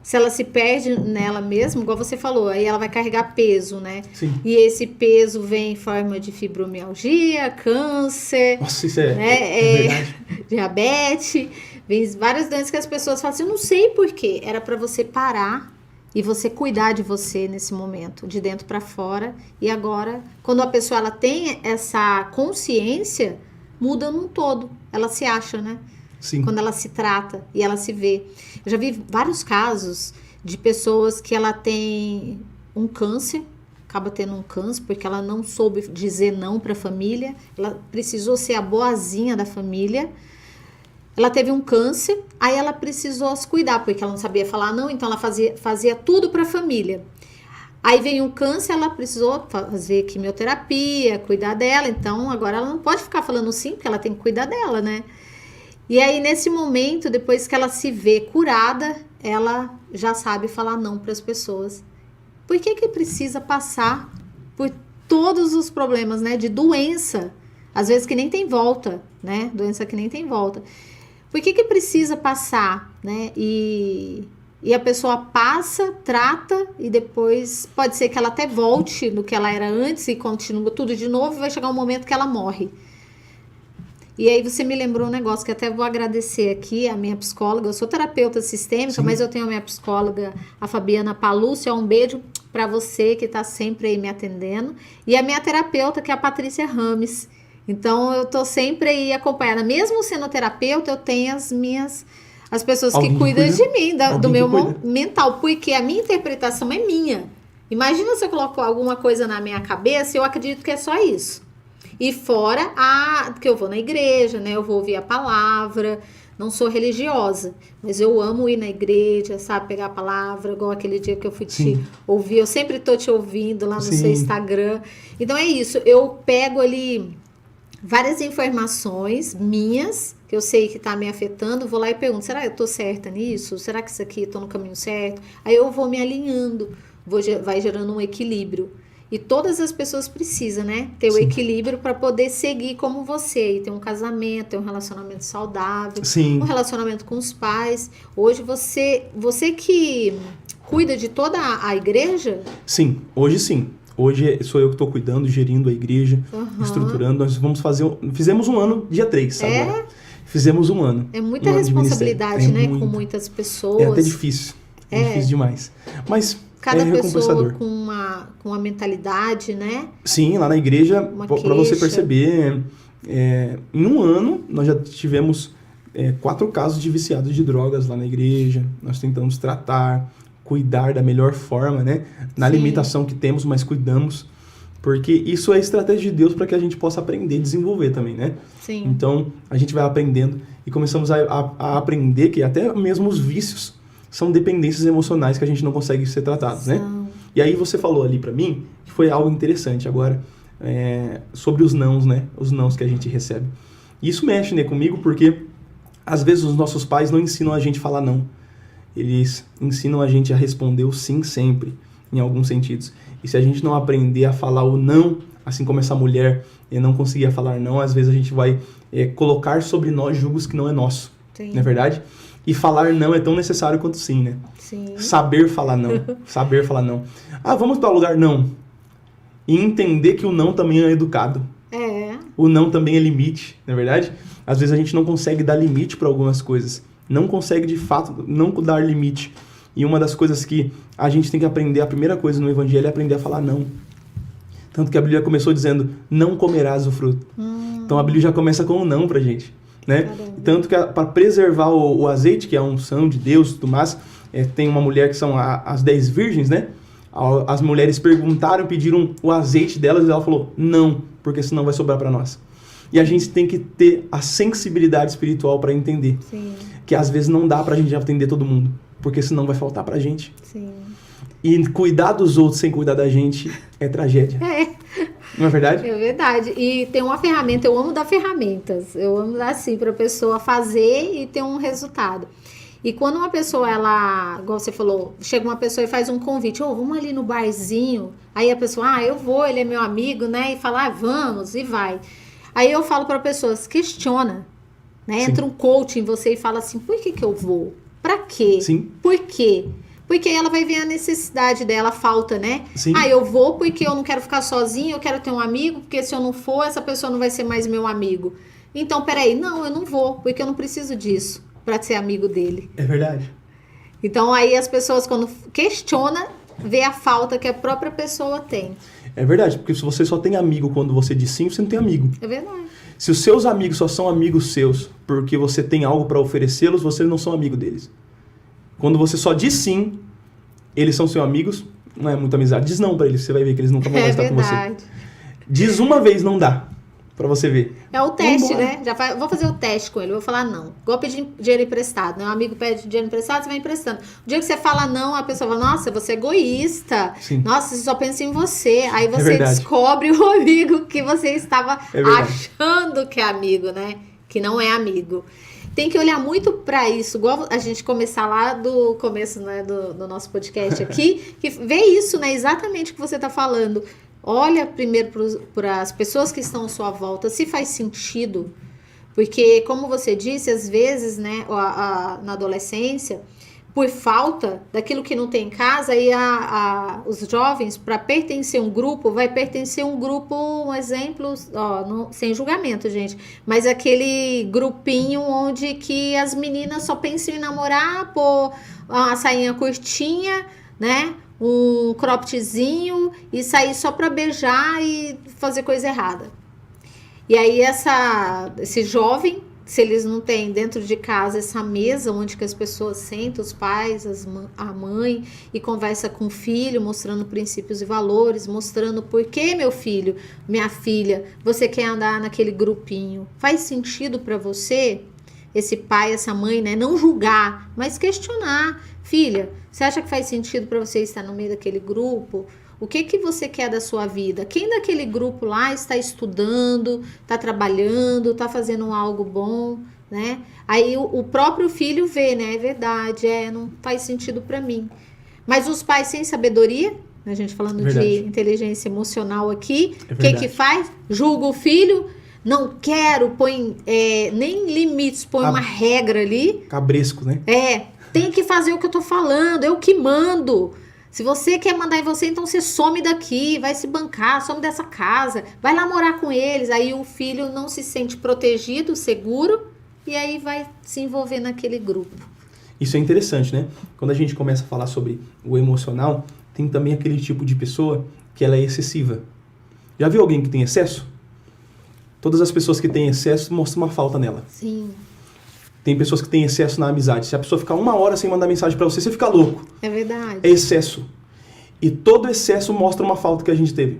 se ela se perde nela mesma, igual você falou, aí ela vai carregar peso, né? Sim. E esse peso vem em forma de fibromialgia, câncer, Nossa, isso é verdade. diabetes, vem várias doenças que as pessoas falam assim, eu não sei por quê. Era para você parar e você cuidar de você nesse momento, de dentro para fora. E agora, quando a pessoa ela tem essa consciência, muda num todo. Ela se acha, né? Sim. Quando ela se trata e ela se vê. Eu já vi vários casos de pessoas que ela tem um câncer, acaba tendo um câncer porque ela não soube dizer não para a família, ela precisou ser a boazinha da família. Ela teve um câncer, aí ela precisou se cuidar, porque ela não sabia falar não, então ela fazia tudo para a família. Aí veio um câncer, ela precisou fazer quimioterapia, cuidar dela. Então, agora ela não pode ficar falando sim, porque ela tem que cuidar dela, né? E aí, nesse momento, depois que ela se vê curada, ela já sabe falar não para as pessoas. Por que que precisa passar por todos os problemas, né? De doença, às vezes que nem tem volta, né? Doença que nem tem volta. Por que que precisa passar, né? E a pessoa passa, trata e depois pode ser que ela até volte no que ela era antes e continua tudo de novo e vai chegar um momento que ela morre. E aí você me lembrou um negócio que até vou agradecer aqui a minha psicóloga. Eu sou terapeuta sistêmica, mas eu tenho a minha psicóloga, a Fabiana Palúcia. Um beijo para você que está sempre aí me atendendo. E a minha terapeuta, que é a Patrícia Rames. Então eu tô sempre aí acompanhada. Mesmo sendo terapeuta, eu tenho as pessoas que cuidam de mim, do meu mental, porque a minha interpretação é minha. Imagina se eu coloco alguma coisa na minha cabeça, eu acredito que é só isso. E fora que eu vou na igreja, né? Eu vou ouvir a palavra. Não sou religiosa, mas eu amo ir na igreja, sabe? Pegar a palavra, igual aquele dia que eu fui te ouvir. Eu sempre tô te ouvindo lá no seu Instagram. Então é isso, eu pego ali várias informações minhas, que eu sei que tá me afetando, vou lá e pergunto, será que eu tô certa nisso? Será que isso aqui eu tô no caminho certo? Aí eu vou me alinhando, vai gerando um equilíbrio. E todas as pessoas precisam, né? Ter o equilíbrio para poder seguir como você. E ter um casamento, ter um relacionamento saudável. Um relacionamento com os pais. Hoje você que cuida de toda a igreja? Sim, hoje sim. Hoje sou eu que estou cuidando, gerindo a igreja, estruturando. Nós fizemos um ano dia 3 agora. Fizemos um ano. É muita responsabilidade, né? Com muitas pessoas. É até difícil. É difícil demais. Mas cada pessoa com uma mentalidade, né? Sim, lá na igreja, para você perceber, em um ano nós já tivemos 4 casos de viciados de drogas lá na igreja. Nós tentamos tratar, cuidar da melhor forma, né? Na limitação que temos, mas cuidamos. Porque isso é estratégia de Deus para que a gente possa aprender e desenvolver também, né? Sim. Então, a gente vai aprendendo e começamos a aprender que até mesmo os vícios são dependências emocionais que a gente não consegue ser tratados, né? E aí você falou ali pra mim que foi algo interessante agora sobre os nãos, né? Os nãos que a gente recebe. E isso mexe, né, comigo porque às vezes os nossos pais não ensinam a gente a falar não. Eles ensinam a gente a responder o sim sempre, em alguns sentidos. E se a gente não aprender a falar o não, assim como essa mulher não conseguia falar não, às vezes a gente vai colocar sobre nós julgos que não é nosso. Não é verdade? E falar não é tão necessário quanto sim, né? Sim. Saber falar não. Saber falar não. Ah, vamos para o lugar? Não. E entender que o não também é educado. O não também é limite, não é verdade? Às vezes a gente não consegue dar limite para algumas coisas. Não consegue, de fato, não dar limite. E uma das coisas que a gente tem que aprender, a primeira coisa no Evangelho é aprender a falar não. Tanto que a Bíblia começou dizendo, não comerás o fruto. Então a Bíblia já começa com um não pra gente. Né? Tanto que para preservar o azeite, que é a unção de Deus e tudo mais, tem uma mulher que são as 10 virgens, né? As mulheres perguntaram, pediram o azeite delas e ela falou, não, porque senão vai sobrar para nós. E a gente tem que ter a sensibilidade espiritual para entender que às vezes não dá pra gente atender todo mundo, porque senão vai faltar pra gente. E cuidar dos outros sem cuidar da gente é tragédia. Não é verdade? É verdade. E tem uma ferramenta, eu amo dar ferramentas. Eu amo dar assim pra pessoa fazer e ter um resultado. E quando uma pessoa, ela, igual você falou, chega uma pessoa e faz um convite, vamos ali no barzinho. Aí a pessoa, eu vou, ele é meu amigo, né? E fala, vamos, e vai. Aí eu falo para pessoas, questiona, né? Entra um coach em você e fala assim, por que eu vou? Pra quê? Por quê? Porque aí ela vai ver a necessidade dela, a falta, né? Eu vou porque eu não quero ficar sozinha, eu quero ter um amigo, porque se eu não for, essa pessoa não vai ser mais meu amigo. Então, peraí, não, eu não vou, porque eu não preciso disso para ser amigo dele. É verdade. Então, aí as pessoas, quando questiona, vê a falta que a própria pessoa tem. É verdade, porque se você só tem amigo quando você diz sim, você não tem amigo. É verdade. Se os seus amigos só são amigos seus porque você tem algo para oferecê-los, você não são amigo deles. Quando você só diz sim, eles são seus amigos, não é muita amizade. Diz não pra eles, você vai ver que eles nunca vão mais estar com você. Diz uma vez, não dá. Pra você ver. É o teste, Vambora. né? Vou fazer o teste com ele. Vou falar não. Igual pedir dinheiro emprestado, né? Um amigo pede dinheiro emprestado, você vai emprestando. O dia que você fala não, a pessoa fala, nossa, você é egoísta. Sim. Nossa, você só pensa em você. Aí você verdade. descobre o amigo que você estava verdade. achando que é amigo, né? Que não é amigo. Tem que olhar muito para isso, igual a gente começar lá do começo, né, do nosso podcast aqui, que vê isso, né? Exatamente o que você está falando. Olha primeiro para as pessoas que estão à sua volta, se faz sentido. Porque, como você disse, às vezes, né, na adolescência, por falta daquilo que não tem em casa, aí os jovens, para pertencer a um grupo, vai pertencer a um grupo, um exemplo, sem julgamento, gente, mas aquele grupinho onde que as meninas só pensam em namorar, pôr uma sainha curtinha, né? Um croppedzinho e sair só para beijar e fazer coisa errada. E aí esse jovem, se eles não têm dentro de casa essa mesa onde que as pessoas sentam, os pais, a mãe, e conversa com o filho, mostrando princípios e valores, mostrando por que, meu filho, minha filha, você quer andar naquele grupinho. Faz sentido para você, esse pai, essa mãe, né? Não julgar, mas questionar. Filha, você acha que faz sentido para você estar no meio daquele grupo? O que você quer da sua vida? Quem daquele grupo lá está estudando, está trabalhando, está fazendo algo bom, né? Aí o próprio filho vê, né? É verdade, não faz sentido para mim. Mas os pais sem sabedoria, a gente falando de inteligência emocional aqui, o que faz? Julga o filho, não quero, põe nem limites, põe uma regra ali. Cabresco, né? Tem que fazer o que eu tô falando, eu que mando. Se você quer mandar em você, então você some daqui, vai se bancar, some dessa casa, vai lá morar com eles. Aí o filho não se sente protegido, seguro, e aí vai se envolver naquele grupo. Isso é interessante, né? Quando a gente começa a falar sobre o emocional, tem também aquele tipo de pessoa que ela é excessiva. Já viu alguém que tem excesso? Todas as pessoas que têm excesso mostram uma falta nela. Sim. Tem pessoas que têm excesso na amizade. Se a pessoa ficar 1 hora sem mandar mensagem pra você, você fica louco. É verdade. É excesso. E todo excesso mostra uma falta que a gente teve.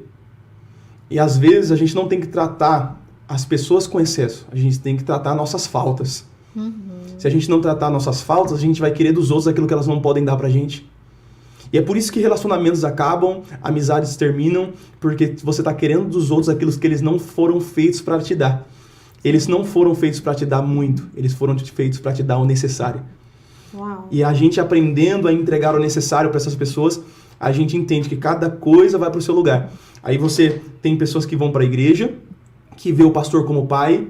E às vezes a gente não tem que tratar as pessoas com excesso. A gente tem que tratar nossas faltas. Se a gente não tratar nossas faltas, a gente vai querer dos outros aquilo que elas não podem dar pra gente. E é por isso que relacionamentos acabam, amizades terminam, porque você tá querendo dos outros aquilo que eles não foram feitos pra te dar. Eles não foram feitos para te dar muito, eles foram feitos para te dar o necessário. Uau. E a gente aprendendo a entregar o necessário para essas pessoas, a gente entende que cada coisa vai para o seu lugar. Aí você tem pessoas que vão para a igreja, que vê o pastor como pai,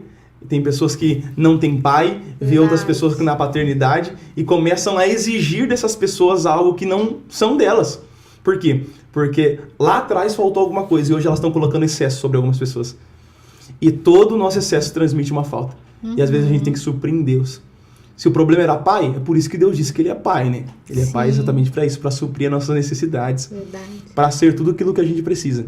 tem pessoas que não têm pai, vê outras pessoas na paternidade e começam a exigir dessas pessoas algo que não são delas. Por quê? Porque lá atrás faltou alguma coisa e hoje elas estão colocando excesso sobre algumas pessoas. E todo o nosso excesso transmite uma falta. E às vezes a gente tem que surpreender Deus. Se o problema era pai, é por isso que Deus disse que ele é pai, né? Ele é pai exatamente para isso, para suprir as nossas necessidades. Para ser tudo aquilo que a gente precisa.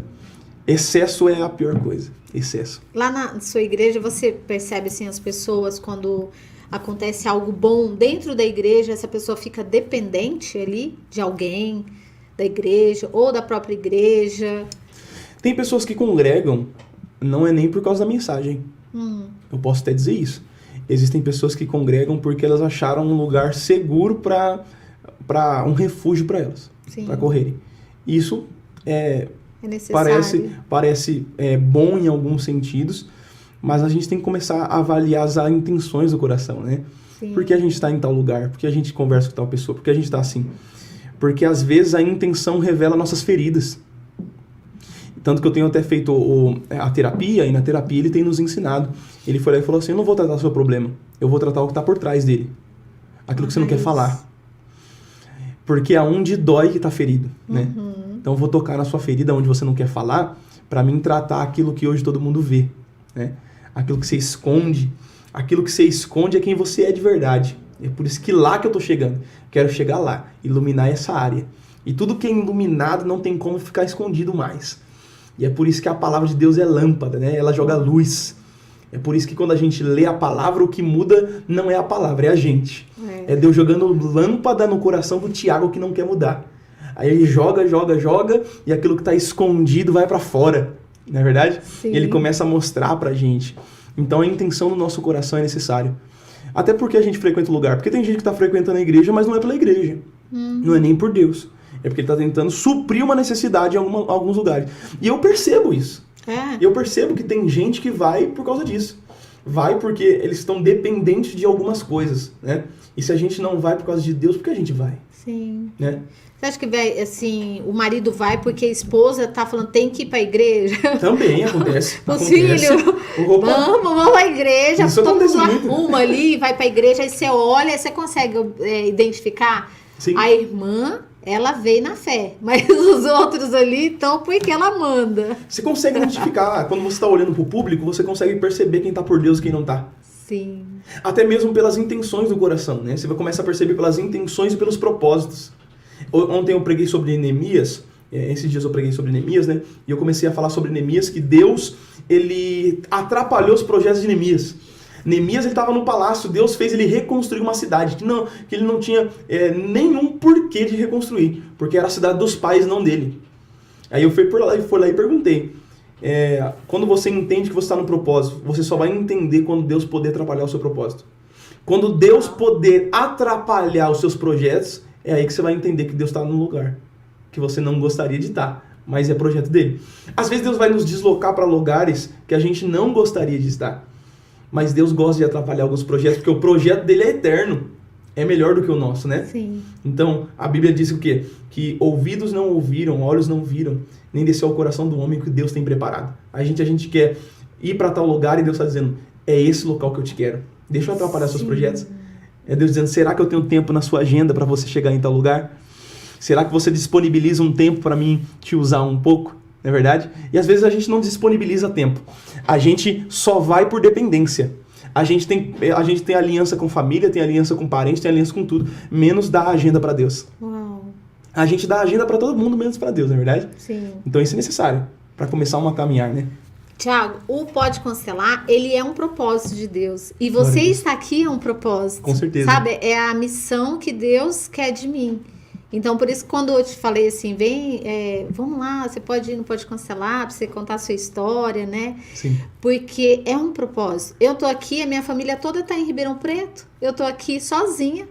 Excesso é a pior coisa. Excesso. Lá na sua igreja, você percebe assim, as pessoas, quando acontece algo bom dentro da igreja, essa pessoa fica dependente ali de alguém, da igreja ou da própria igreja? Tem pessoas que congregam, não é nem por causa da mensagem. Eu posso até dizer isso. Existem pessoas que congregam porque elas acharam um lugar seguro para um refúgio para elas, para correrem. Isso é necessário. Parece bom em alguns sentidos, mas a gente tem que começar a avaliar as intenções do coração, né? Sim. Por que a gente está em tal lugar? Por que a gente conversa com tal pessoa? Por que a gente está assim? Porque às vezes a intenção revela nossas feridas. Tanto que eu tenho até feito a terapia, e na terapia ele tem nos ensinado. Ele foi lá e falou assim, eu não vou tratar o seu problema, eu vou tratar o que está por trás dele. Aquilo que você não quer falar. Porque é onde dói que está ferido, né? Então eu vou tocar na sua ferida onde você não quer falar, para mim tratar aquilo que hoje todo mundo vê, né? Aquilo que você esconde. Aquilo que você esconde é quem você é de verdade. É por isso que lá que eu tô chegando. Quero chegar lá, iluminar essa área. E tudo que é iluminado não tem como ficar escondido mais. E é por isso que a palavra de Deus é lâmpada, né? Ela joga luz. É por isso que quando a gente lê a palavra, o que muda não é a palavra, é a gente. É Deus jogando lâmpada no coração do Tiago que não quer mudar. Aí ele joga, e aquilo que está escondido vai para fora. não é verdade? Sim. Ele começa a mostrar pra gente. Então a intenção do nosso coração é necessário. Até porque a gente frequenta o lugar. Porque tem gente que tá frequentando a igreja, mas não é pela igreja. Não é nem por Deus. É porque ele tá tentando suprir uma necessidade em alguns lugares. E eu percebo isso. Eu percebo que tem gente que vai por causa disso. Vai porque eles estão dependentes de algumas coisas, né? E se a gente não vai por causa de Deus, por que a gente vai? Sim. Né? Você acha que, assim, o marido vai porque a esposa tá falando, tem que ir pra igreja? Também acontece. Os filhos, vamos pra igreja, Isso todo mundo muito. arruma ali, vai pra igreja, aí você olha, você consegue identificar? Sim. A irmã, ela veio na fé, mas os outros ali estão porque ela manda. Você consegue identificar, quando você está olhando pro público, você consegue perceber quem tá por Deus e quem não tá. Sim. Até mesmo pelas intenções do coração, né? Você vai começar a perceber pelas intenções e pelos propósitos. Ontem eu preguei sobre Neemias, esses dias eu preguei sobre Neemias, né? E eu comecei a falar sobre Neemias, que Deus, ele atrapalhou os projetos de Neemias. Neemias, ele estava no palácio, Deus fez ele reconstruir uma cidade que ele não tinha nenhum porquê de reconstruir, porque era a cidade dos pais, não dele. Aí eu fui lá e perguntei, quando você entende que você está no propósito, você só vai entender quando Deus poder atrapalhar o seu propósito. Quando Deus poder atrapalhar os seus projetos, é aí que você vai entender que Deus está num lugar que você não gostaria de estar, mas é projeto dele. Às vezes Deus vai nos deslocar para lugares que a gente não gostaria de estar, mas Deus gosta de atrapalhar alguns projetos, porque o projeto dele é eterno, é melhor do que o nosso, né? Sim. Então, a Bíblia diz o quê? Que ouvidos não ouviram, olhos não viram, nem desceu ao coração do homem que Deus tem preparado. A gente quer ir para tal lugar e Deus está dizendo, é esse local que eu te quero. Deixa eu atrapalhar seus projetos. É Deus dizendo, será que eu tenho tempo na sua agenda para você chegar em tal lugar? Será que você disponibiliza um tempo para mim te usar um pouco? Não é verdade? E às vezes a gente não disponibiliza tempo. A gente só vai por dependência. A gente tem aliança com família, tem aliança com parentes, tem aliança com tudo, menos dá agenda para Deus. Uau. A gente dá agenda para todo mundo, menos para Deus, não é verdade? Sim. Então isso é necessário para começar uma caminhar, né? Tiago, o Pode Constelar, ele é um propósito de Deus. E você está aqui é um propósito. Com certeza. Sabe? É a missão que Deus quer de mim. Então, por isso, quando eu te falei assim, vamos lá, você pode ir no Pode Constelar, pra você contar a sua história, né? Sim. Porque é um propósito. Eu tô aqui, a minha família toda tá em Ribeirão Preto. Eu tô aqui sozinha,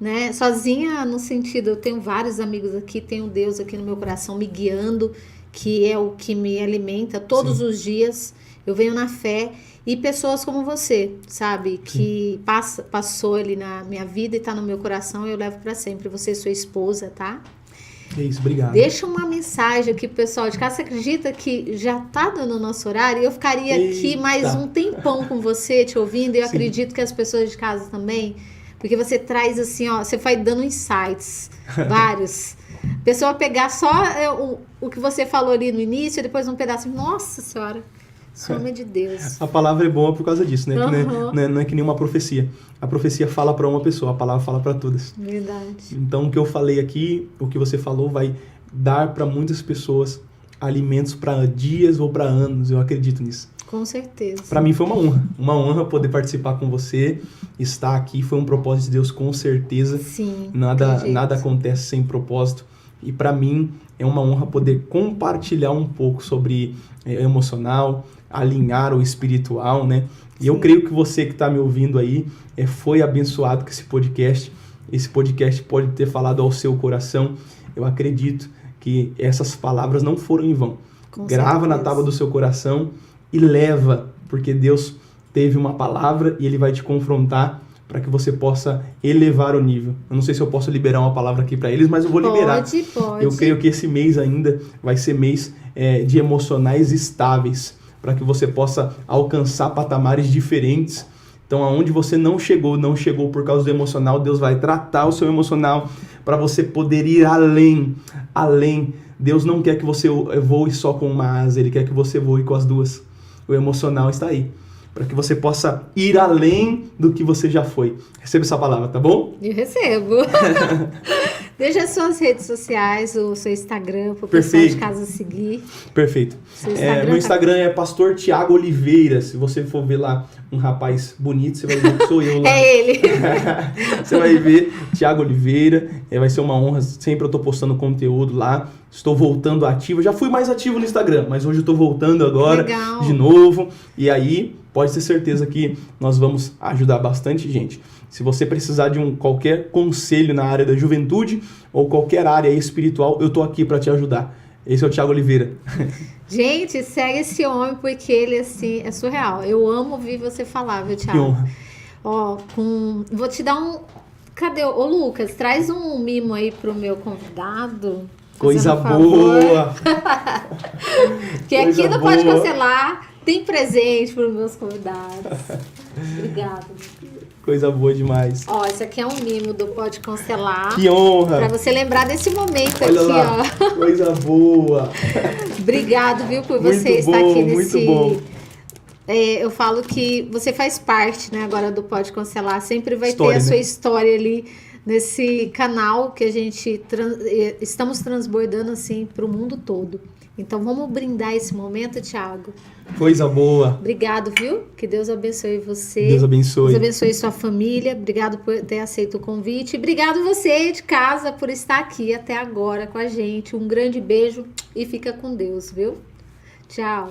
né? Sozinha no sentido, eu tenho vários amigos aqui, tenho Deus aqui no meu coração me guiando, que é o que me alimenta todos Sim. os dias. Eu venho na fé. E pessoas como você, sabe? Que passou ali na minha vida e tá no meu coração, eu levo pra sempre. Você e sua esposa, tá? É isso, obrigado. Deixa uma mensagem aqui pro pessoal de casa. Você acredita que já tá dando o nosso horário? Eu ficaria aqui mais um tempão com você, te ouvindo. E eu acredito que as pessoas de casa também. Porque você traz assim, ó, você vai dando insights, vários. A pessoa pegar só o que você falou ali no início, e depois um pedaço. Nossa Senhora! Nome de Deus. A palavra é boa por causa disso, né? Uhum. Não é que nem uma profecia. A profecia fala para uma pessoa, a palavra fala para todas. Verdade. Então, o que eu falei aqui, o que você falou, vai dar para muitas pessoas alimentos para dias ou para anos. Eu acredito nisso. Com certeza. Para mim foi uma honra poder participar com você, estar aqui. Foi um propósito de Deus, com certeza. Sim. Nada acontece sem propósito. E para mim é uma honra poder compartilhar um pouco sobre emocional, alinhar o espiritual, né? E eu creio que você que está me ouvindo aí foi abençoado com esse podcast. Esse podcast pode ter falado ao seu coração. Eu acredito que essas palavras não foram em vão. Grava na tábua do seu coração e leva, porque Deus teve uma palavra e Ele vai te confrontar para que você possa elevar o nível. Eu não sei se eu posso liberar uma palavra aqui para eles, mas eu vou liberar. Pode. Eu creio que esse mês ainda vai ser mês de emocionais estáveis, para que você possa alcançar patamares diferentes. Então, aonde você não chegou por causa do emocional, Deus vai tratar o seu emocional para você poder ir além. Deus não quer que você voe só com uma asa, Ele quer que você voe com as duas. O emocional está aí, para que você possa ir além do que você já foi. Receba essa palavra, tá bom? Eu recebo. Deixa as suas redes sociais, o seu Instagram, para o pessoal de casa seguir. Perfeito. Meu Instagram é Pastor Tiago Oliveira. Se você for ver lá um rapaz bonito, você vai ver que sou eu lá. É ele. Você vai ver Tiago Oliveira. Vai ser uma honra. Sempre eu tô postando conteúdo lá. Estou voltando ativo. Já fui mais ativo no Instagram, mas hoje eu estou voltando agora Legal. de novo. E aí, pode ter certeza que nós vamos ajudar bastante gente. Se você precisar de qualquer conselho na área da juventude ou qualquer área espiritual, eu estou aqui para te ajudar. Esse é o Thiago Oliveira. Gente, segue esse homem porque ele, assim, é surreal. Eu amo ouvir você falar, viu, Thiago? Que honra. Ó, vou te dar um... Cadê? Ô, Lucas, traz um mimo aí pro meu convidado. Coisa Fazendo um favor. boa! Que Coisa aqui não Pode boa. Cancelar tem presente para os meus convidados. Obrigada. Coisa boa demais. Ó, esse aqui é um mimo do Pode Cancelar. Que honra! Para você lembrar desse momento Olha aqui, lá, ó. coisa boa! Obrigado, viu, por Muito você estar bom, aqui nesse... muito bom. Eu falo que você faz parte, né, agora do Pode Cancelar. Sempre vai História, ter a sua né? história ali nesse canal que a gente estamos transbordando assim para o mundo todo. Então vamos brindar esse momento, Thiago. Coisa boa! Obrigado, viu? Que Deus abençoe você. Deus abençoe. Deus abençoe sua família. Obrigado por ter aceito o convite. Obrigado você de casa por estar aqui até agora com a gente. Um grande beijo e fica com Deus, viu? Tchau.